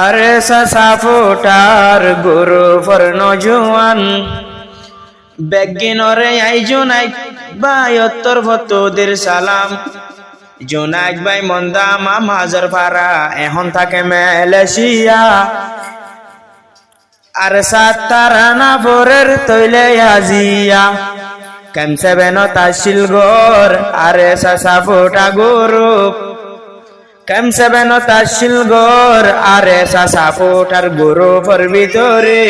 আরে সাফুটার গুরু for নজওয়ান বেগিনরে I জুনাইক ভাই অত্তর ফতোদের সালাম। জুনাইক ভাই মন্দা মামাজর ফারা এখন থাকে মালয়েশিয়া। আর সাতারানা ফোরের তৈলে আজিয়া কেম সেভেন তাশিল গোর। আরে সাফুটা গুরু কেম সেভেন তাশিল গোর। আরে সাফুটার গুরু ফর ভিতরে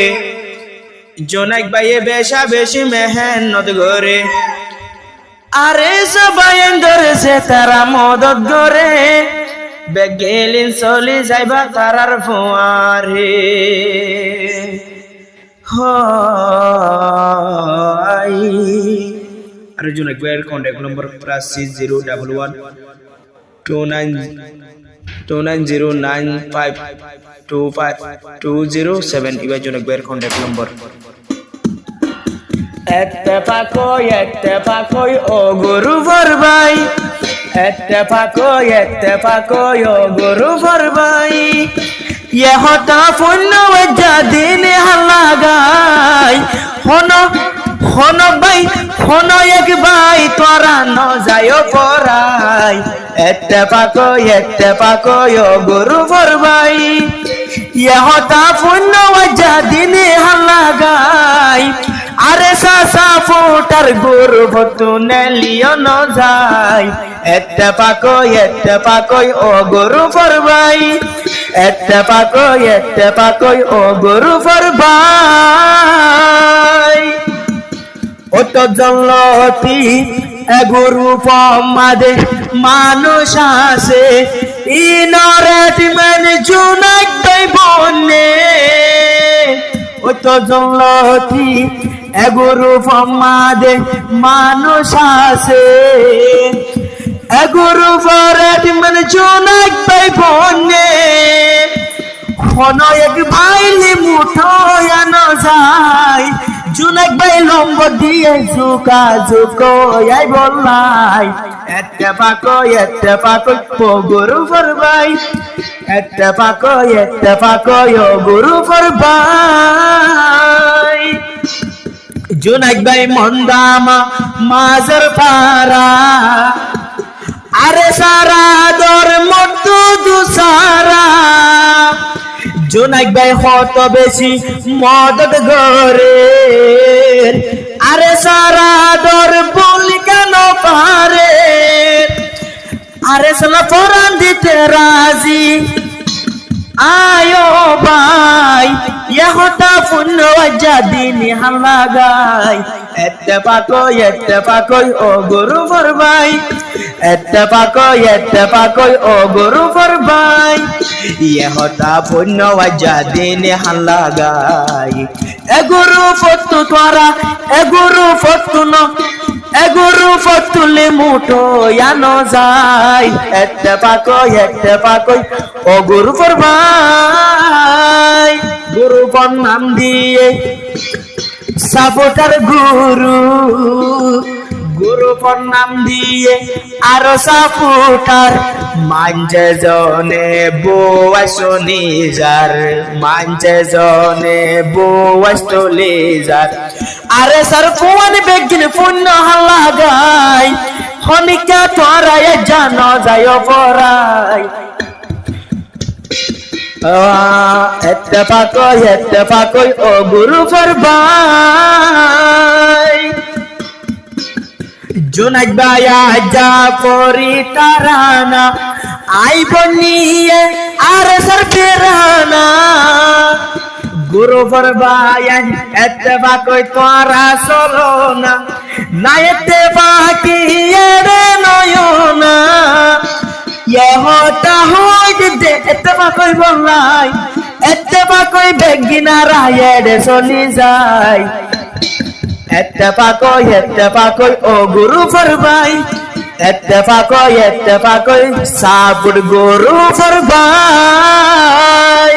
জোনাইক ভাইয়ে বেশা বেশি মেহনত করে। আরে সবাই ধরেছে তারা মদত করে বেগেলিন চলি যাইবা তারার ফুয়ারে। আর জোনাইক ভাইয়ের কন্ট্যাক্ট নম্বর +60112995252007 ইবা জোনাইক ভাইয়ের কন্ট্যাক্ট নম্বর। এত্তেফাকই ও গুরু ফরবাই, এত্তেফাকই ও গুরু ফরবাই। ইহতা পুণ্য দিন হালাগাই হন ভাই হন এক ভাই তোরা ন যায় পরাই। এত্তেফাকই ও গুরু ফরবাই। ইহতা পুণ্য দিন হালাগাই। আরে সাফুটার গুরু ফতু নেলিও ন যায়। এত্তেফাকই ও গুরু ফরবাই। এত্তেফাকই ও গুরু ফরবাই। ও তো জল্লতি এ গুরু পমাদে মানুষ আছে ইনরেট মেন জুনাইক ভাই বনে। ও তো জল্লতি এ গুরু পমাদে মানুষ আছে এ গুরু ফরেট মেন জুনাইক ভাই বনে। হন এক ভাইলি মুঠোয়া ন যায় জুনাইক ভাই লম্ব দিয়ে ঝুকাই বললাই। এত্তেফাকই ও গুরু ফরবাই। এত্তেফাকই ও গুরু ফরবাই। জুনাইক ভাই মন্দামা মাজার পারা। আরে সারা দর মতো দুসারা জুনাইক ভাই হত বেশি মদত করে। আরে সারা দর বলি কেন পারে। আরে সালা পরান দিতে রাজি আয়ো ভাই ইহতা পুণ্য দিন হালাগাই। এত্তেফাকই ও গুরু ফরবাই। এত্তেফাকই ও গুরু ফরবাই। ইহতা পুণ্য দিন হালাগাই। এ গুরু ফতু তোরা এ গুরু ফতু ন এ গুরু ফতুলে মুঠো ইয়ানো যায়। এত্তেফাকই ও গুরু ফরবাই। গুরু পর নাম দিয়ে সাপোটার গুরু পর নাম দিয়ে আরো সাপোটার মানছে জনে বোয়াশনি যার। মানছে জনে বোয়াশলি যার। আরে সার ফোন বেগিন পুণ্য হালাগাই হনিকা তোরা জান যায় পরাই। এত্তেফাকই ও গুরু ফরবাই। জুনাইক ভাই আজা পরি তারানা আইব নিয়ে আরে সার ফেরানা। গুরু ফরবাই এত্তেফাকই তোরা চলো না না এত্তেফাকি এরে নয়না। ইহতা হইতে এত্তেফাকই বললাই। এত্তেফাকই বেগিনারা এড়ে চলি যায়। এত্তেফাকই ও গুরু ফরবাই। এত্তেফাকই সাপুট গুরু ফরবাই।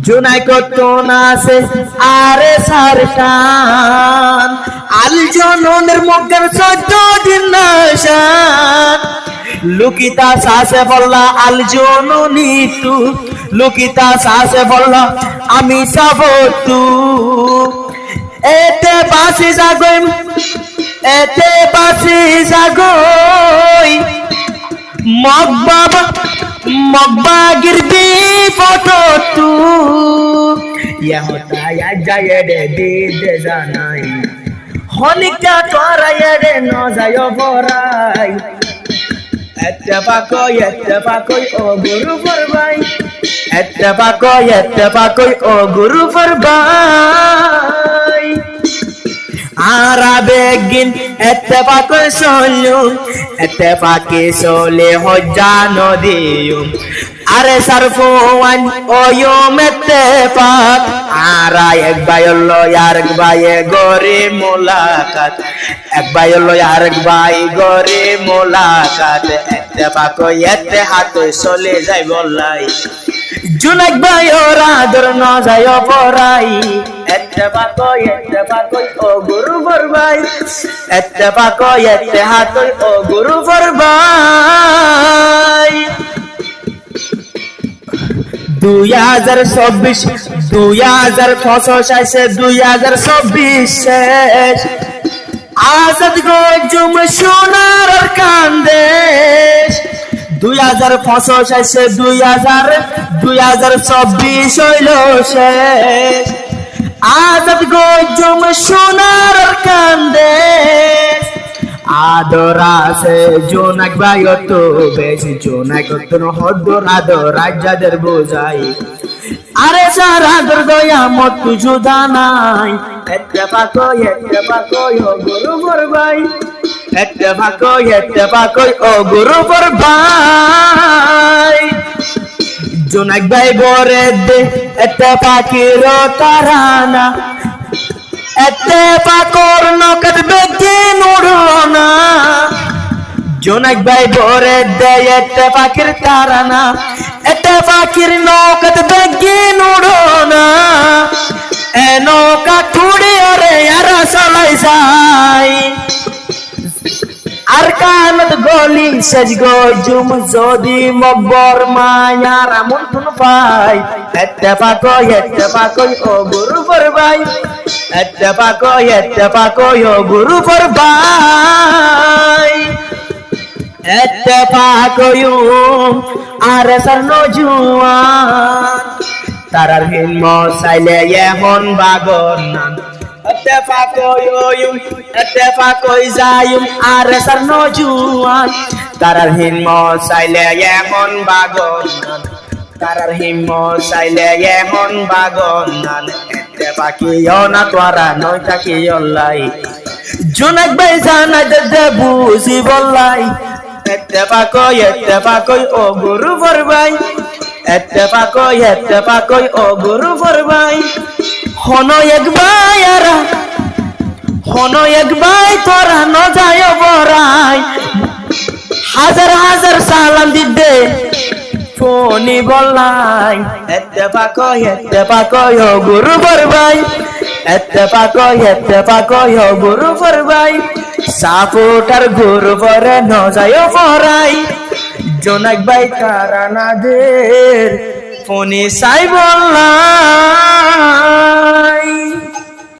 জুনাইক তোনা আছে আরে সারটান আল জননের মগর 14 দিন নাশান। লুকিতা সাসে বললা আল জননী তু লুকিতা সাসে বললা আমি সব তু এতে বাসি জাগই মগবা গিরবি ফটো তু ইয়া হোতা ইয়া যায় দে জানাই হনিকা তোরা এড়ে ন যায় বরাই এত্তেফাকই ও গুরু ফরবাই এত্তেফাকই ও গুরু ফরবাই আরাবে গিন এত্তেফাকই সলুম এত্তেফাকে সলে হজ্জা নদিয়ুম আরে সারফুয়ান ওয়ুম এত্তেফাক আরা এক ভাই হলো আরেক ভাই গরে মোলাকাত এক ভাই হলো আরেক ভাই গরে মোলাকাত এত্তেফাকই এত্তেহাত চলে যায় বলাই জুনাক ভাই ওরা দর ন যায় পরাই এত্তেফাকই ও গুরু ফরবাই এত্তেফাকই এত্তেহাত ও গুরু ফরবাই 2024 শেষ আজাদ গজুম সোনার কান্দেশ 2024 হইল শেষ আজাদ গজুম সোনার কান্দেশ আদরা সে জোনাক ভাই তো বেশি জোনাক তো হদ্দর আদর রাজ্যাদের বোঝাই আরে সারা আদর দয়া মত জুদা নাই এত্তেফাকই ও গুরু ফরবাই এত্তেফাকই ও গুরু ফরবাই জোনাক ভাই বরে দে এত্তেফাকির তারানা এত্তেফাকর নকত বেগিন উড়না জোনাক ভাই বরে দে এত্তেফাকির তারানা এত্তেফাকির নকত বেগিন উড়না এ নৌকা ঠুড়ি ওরে আরা চলাই যাই আর কানত গলি সেজ গজুম যদি মব্বর মায়ার আমন তুন পাই এত্তেফাকই ও গুরু ফরবাই এত্তেফাকই ও গুরু ফরবাই এত্তেফাকই আর সারনো জুয়ান তারার হিম্ম চাইলে এখন বাগর নান এত্তেফাকই যায়ুম আর সারনো জুয়ান তারার হিম্ম চাইলে এখন বাগর নান তারার হিম্ম চাইলে এখন বাগর নান এত্তেফাকিও না তোরা নয় থাকি অল্লাই জোনাক ভাই জানা দে বুঝি বললাই এত্তেফাকই ও গুরু ফরবাই এত্তেফাকই ও গুরু ফরবাই হনো এক ভাই তোরা ন যায় বরাই হাজার সালাম দিদে ফোনি বললাই এত্তেফাকই ও গুরু ফরবাই এত্তেফাকই ও গুরু ফরবাই সাপোর্টার গুরু ফরে ন যায় বরাই জোনাক ভাই তারানাদের ফোনি সাই বললাই